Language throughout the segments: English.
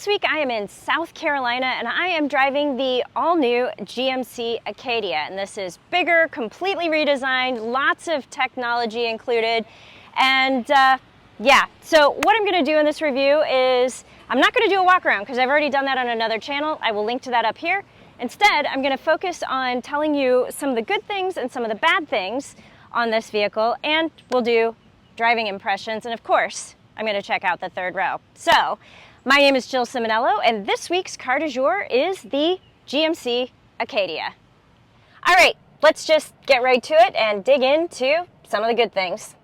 week I am in South Carolina and I am driving the all-new GMC Acadia, and this is bigger, completely redesigned, lots of technology included. And yeah, so what I'm going to do in this review is I'm not going to do a walk around because I've already done that on another channel. I will link to that up here. Instead, I'm going to focus on telling you some of the good things and some of the bad things on this vehicle, and we'll do driving impressions, and of course I'm going to check out the third row. So my name is Jill Ciminillo, and this week's car du jour is the GMC Acadia. All right, let's just get right to it and dig into some of the good things.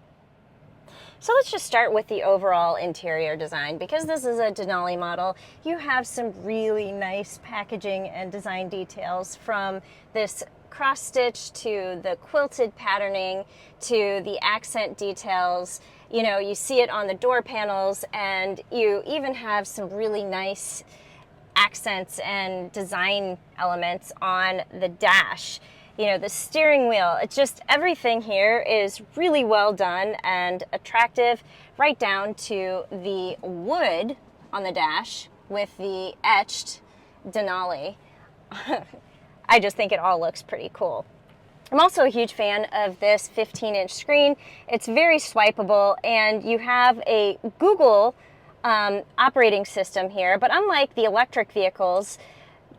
So let's just start with the overall interior design. Because this is a Denali model, you have some really nice packaging and design details, from this cross stitch to the quilted patterning to the accent details. You know, you see it on the door panels, and you even have some really nice accents and design elements on the dash. You know, the steering wheel, it's just everything here is really well done and attractive, right down to the wood on the dash with the etched Denali. I just think it all looks pretty cool. I'm also a huge fan of this 15-inch screen. It's very swipeable, and you have a Google operating system here, but unlike the electric vehicles,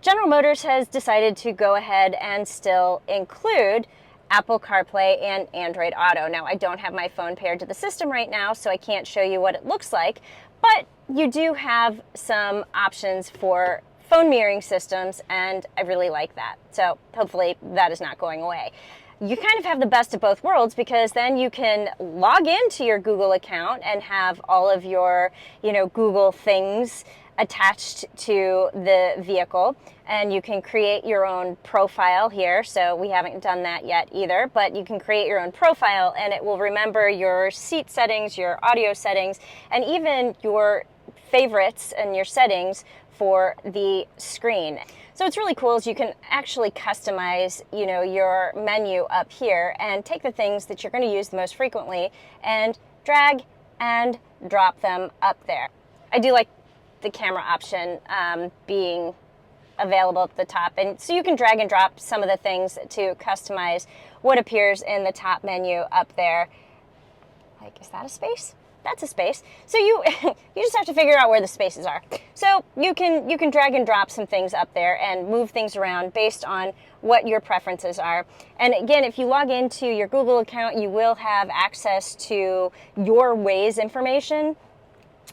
General Motors has decided to go ahead and still include Apple CarPlay and Android Auto. Now, I don't have my phone paired to the system right now, so I can't show you what it looks like, but you do have some options for phone mirroring systems, and I really like that. So hopefully that is not going away. You kind of have the best of both worlds, because then you can log into your Google account and have all of your, Google things attached to the vehicle, and you can create your own profile here. So we haven't done that yet either, but you can create your own profile, and it will remember your seat settings, your audio settings, and even your favorites and your settings for the screen. So what's really cool is you can actually customize, your menu up here and take the things that you're going to use the most frequently and drag and drop them up there. I do like the camera option being available at the top, and so you can drag and drop some of the things to customize what appears in the top menu up there. Like, is that a space? That's a space. So you just have to figure out where the spaces are. So you can drag and drop some things up there and move things around based on what your preferences are. And again, if you log into your Google account, you will have access to your Waze information.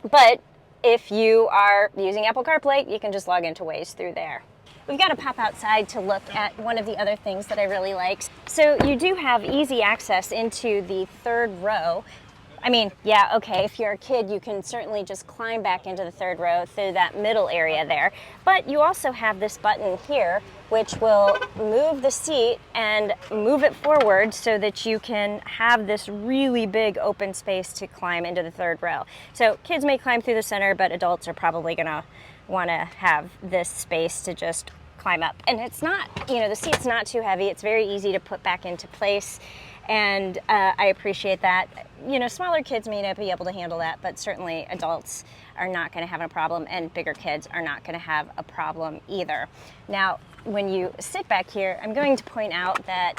But if you are using Apple CarPlay, you can just log into Waze through there. We've got to pop outside to look at one of the other things that I really like. So you do have easy access into the third row. I mean, yeah, okay, if you're a kid, you can certainly just climb back into the third row through that middle area there. But you also have this button here, which will move the seat and move it forward so that you can have this really big open space to climb into the third row. So kids may climb through the center, but adults are probably gonna wanna have this space to just climb up. And it's not, the seat's not too heavy. It's very easy to put back into place. And I appreciate that. Smaller kids may not be able to handle that, but certainly adults are not going to have a problem, and bigger kids are not going to have a problem either. Now, when you sit back here, I'm going to point out that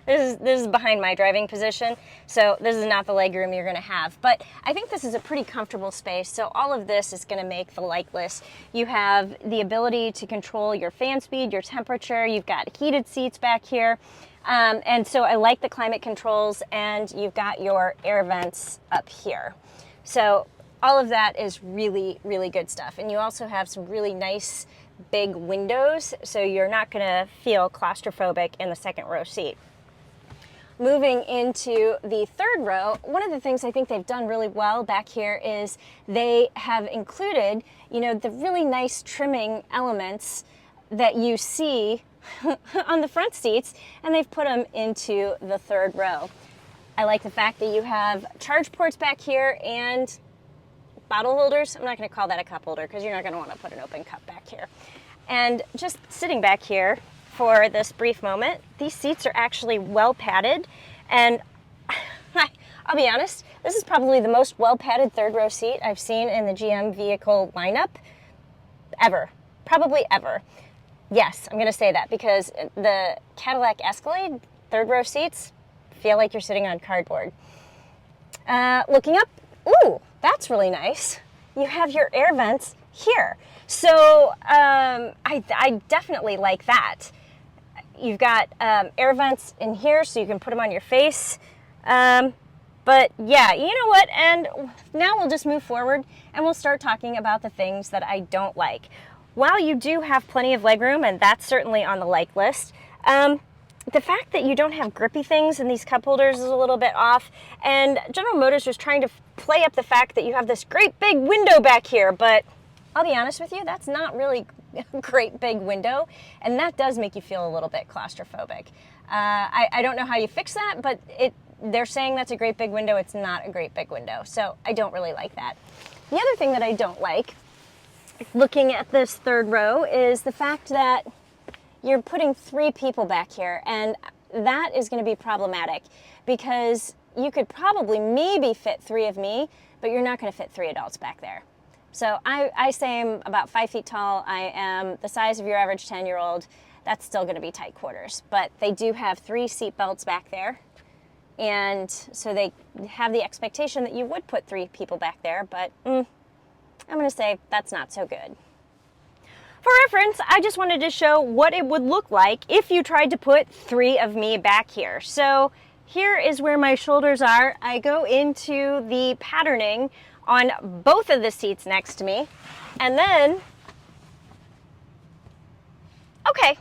this is behind my driving position, so this is not the legroom you're going to have. But I think this is a pretty comfortable space, so all of this is going to make the like list. You have the ability to control your fan speed, your temperature, you've got heated seats back here, and so I like the climate controls, and you've got your air vents up here. So all of that is really, really good stuff. And you also have some really nice big windows, so you're not going to feel claustrophobic in the second row seat. Moving into the third row, one of the things I think they've done really well back here is they have included, the really nice trimming elements that you see on the front seats, and they've put them into the third row. I like the fact that you have charge ports back here and bottle holders. I'm not going to call that a cup holder because you're not going to want to put an open cup back here. And just sitting back here for this brief moment, these seats are actually well padded, and I'll be honest, this is probably the most well-padded third row seat I've seen in the GM vehicle lineup ever. Probably ever. Yes, I'm going to say that because the Cadillac Escalade third row seats feel like you're sitting on cardboard. Looking up, ooh, that's really nice. You have your air vents here. So I definitely like that. You've got air vents in here so you can put them on your face. But yeah, you know what? And now we'll just move forward and we'll start talking about the things that I don't like. While you do have plenty of legroom, and that's certainly on the like list, the fact that you don't have grippy things in these cup holders is a little bit off. And General Motors was trying to play up the fact that you have this great big window back here, but I'll be honest with you, that's not really a great big window, and that does make you feel a little bit claustrophobic. I don't know how you fix that, but they're saying that's a great big window. It's not a great big window, so I don't really like that. The other thing that I don't like, looking at this third row, is the fact that you're putting 3 people back here, and that is going to be problematic because you could probably maybe fit 3 of me, but you're not going to fit 3 adults back there. So I say I'm about 5 feet tall. I am the size of your average 10-year-old. That's still going to be tight quarters, but they do have 3 seat belts back there. And so they have the expectation that you would put 3 people back there, but I'm going to say that's not so good. For reference, I just wanted to show what it would look like if you tried to put 3 of me back here. So here is where my shoulders are. I go into the patterning on both of the seats next to me, and then, okay,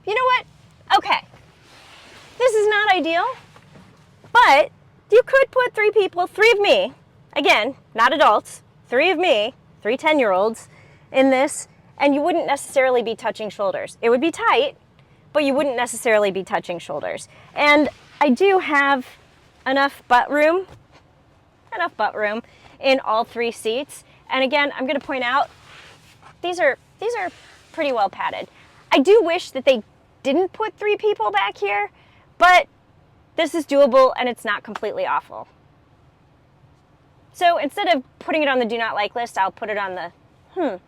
you know what? Okay, this is not ideal, but you could put 3 people, 3 of me, again, not adults, 3 of me, 3 10-year-olds in this, and you wouldn't necessarily be touching shoulders. It would be tight, but you wouldn't necessarily be touching shoulders. And I do have enough butt room in all 3 seats. And again, I'm going to point out, these are pretty well padded. I do wish that they didn't put 3 people back here, but this is doable and it's not completely awful. So instead of putting it on the do not like list, I'll put it on the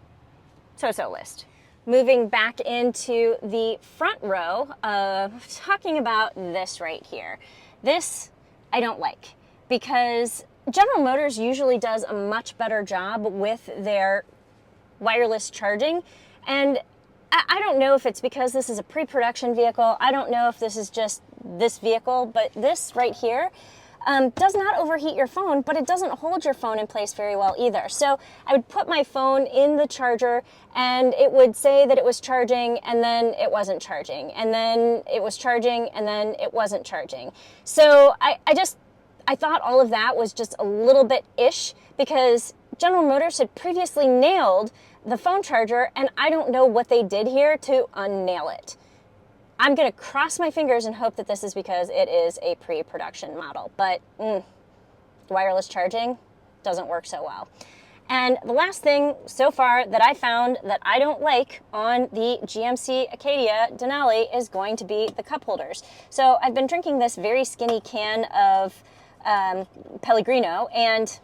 so-so list. Moving back into the front row, talking about this right here. This I don't like because General Motors usually does a much better job with their wireless charging, and I don't know if it's because this is a pre-production vehicle. I don't know if this is just this vehicle, but this right here does not overheat your phone, but it doesn't hold your phone in place very well either. So I would put my phone in the charger and it would say that it was charging and then it wasn't charging, and then it was charging and then it wasn't charging. So I thought all of that was just a little bit ish because General Motors had previously nailed the phone charger, and I don't know what they did here to unnail it. I'm going to cross my fingers and hope that this is because it is a pre-production model, but wireless charging doesn't work so well. And the last thing so far that I found that I don't like on the GMC Acadia Denali is going to be the cup holders. So I've been drinking this very skinny can of Pellegrino, and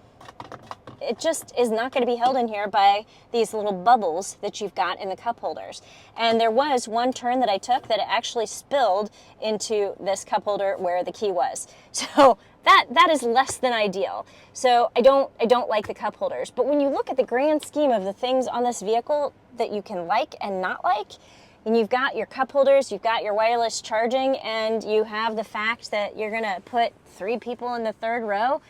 it just is not going to be held in here by these little bubbles that you've got in the cup holders. And there was one turn that I took that it actually spilled into this cup holder where the key was. So that is less than ideal. So I don't like the cup holders. But when you look at the grand scheme of the things on this vehicle that you can like and not like, and you've got your cup holders, you've got your wireless charging, and you have the fact that you're going to put 3 people in the third row,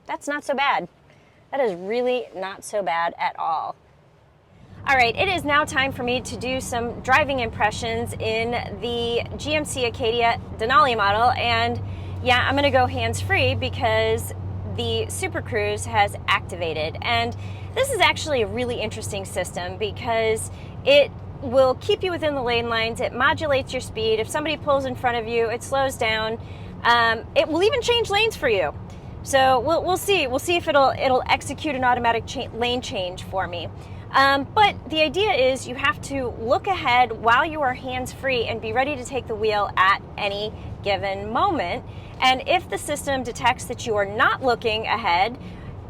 that's not so bad. That is really not so bad at all. All right, it is now time for me to do some driving impressions in the GMC Acadia Denali model. And yeah, I'm gonna go hands-free because the Super Cruise has activated. And this is actually a really interesting system because it will keep you within the lane lines. It modulates your speed. If somebody pulls in front of you, it slows down. It will even change lanes for you. So we'll see. We'll see if it'll execute an automatic lane change for me. But the idea is you have to look ahead while you are hands-free and be ready to take the wheel at any given moment. And if the system detects that you are not looking ahead,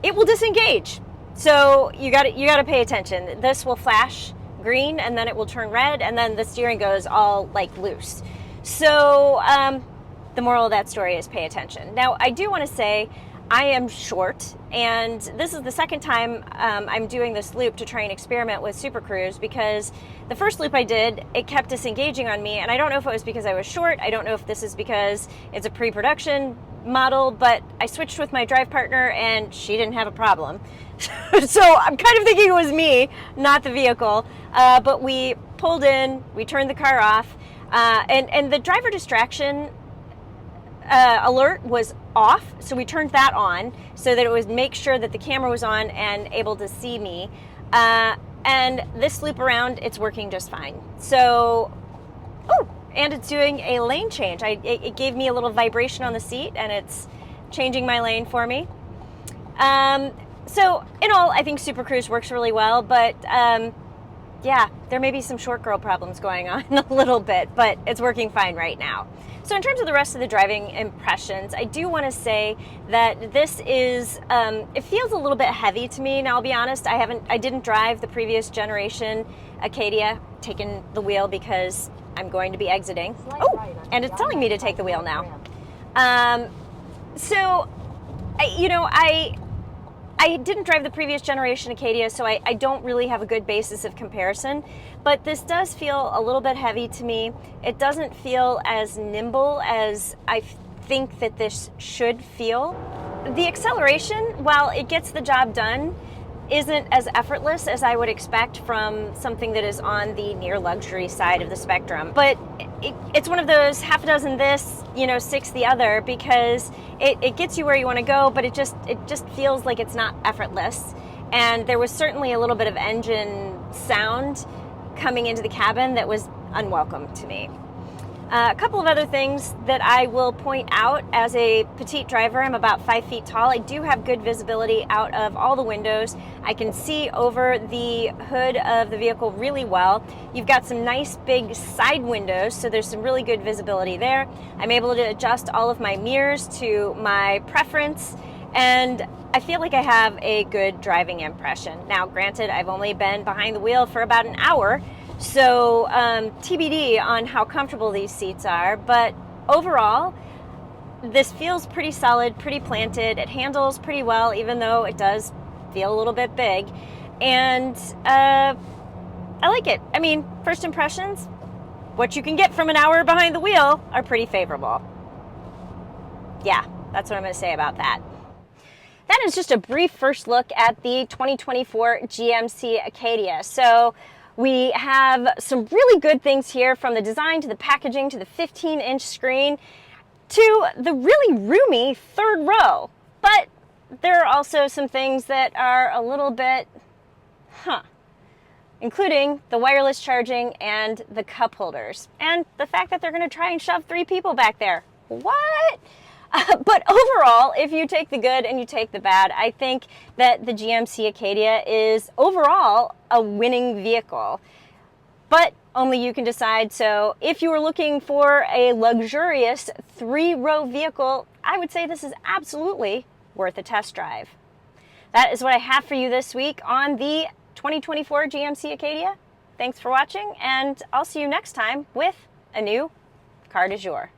it will disengage. So you got to pay attention. This will flash green and then it will turn red, and then the steering goes all like loose. So the moral of that story is pay attention. Now, I do want to say I am short, and this is the second time I'm doing this loop to try and experiment with Super Cruise, because the first loop I did, it kept disengaging on me, and I don't know if it was because I was short. I don't know if this is because it's a pre-production model, but I switched with my drive partner and she didn't have a problem. So I'm kind of thinking it was me, not the vehicle. But we pulled in, we turned the car off, and the driver distraction alert was off, so we turned that on so that it would make sure that the camera was on and able to see me. And this loop around, it's working just fine. So, and it's doing a lane change. It gave me a little vibration on the seat, and it's changing my lane for me. So in all, I think Super Cruise works really well, but yeah, there may be some short girl problems going on a little bit, but it's working fine right now. So in terms of the rest of the driving impressions, I do want to say that this is, it feels a little bit heavy to me. Now, I'll be honest, I didn't drive the previous generation Acadia, taken the wheel because I'm going to be exiting. And it's telling me to take the wheel now. So, I didn't drive the previous generation Acadia, so I don't really have a good basis of comparison, but this does feel a little bit heavy to me. It doesn't feel as nimble as I think that this should feel. The acceleration, while it gets the job done, isn't as effortless as I would expect from something that is on the near luxury side of the spectrum. But it's one of those half a dozen this, six the other, because it gets you where you want to go, but it just feels like it's not effortless. And there was certainly a little bit of engine sound coming into the cabin that was unwelcome to me. A couple of other things that I will point out. As a petite driver, I'm about 5 feet tall. I do have good visibility out of all the windows. I can see over the hood of the vehicle really well. You've got some nice big side windows, so there's some really good visibility there. I'm able to adjust all of my mirrors to my preference, and I feel like I have a good driving impression. Now, granted, I've only been behind the wheel for about an hour, so TBD on how comfortable these seats are, but overall, this feels pretty solid, pretty planted. It handles pretty well, even though it does feel a little bit big, and I like it. I mean, first impressions, what you can get from an hour behind the wheel are pretty favorable. Yeah, that's what I'm going to say about that. That is just a brief first look at the 2024 GMC Acadia. So we have some really good things here, from the design to the packaging to the 15-inch screen to the really roomy third row. But there are also some things that are a little bit, including the wireless charging and the cup holders. And the fact that they're going to try and shove 3 people back there. What? But overall, if you take the good and you take the bad, I think that the GMC Acadia is overall a winning vehicle. But only you can decide. So if you were looking for a luxurious 3-row vehicle, I would say this is absolutely worth a test drive. That is what I have for you this week on the 2024 GMC Acadia. Thanks for watching, and I'll see you next time with a new car du jour.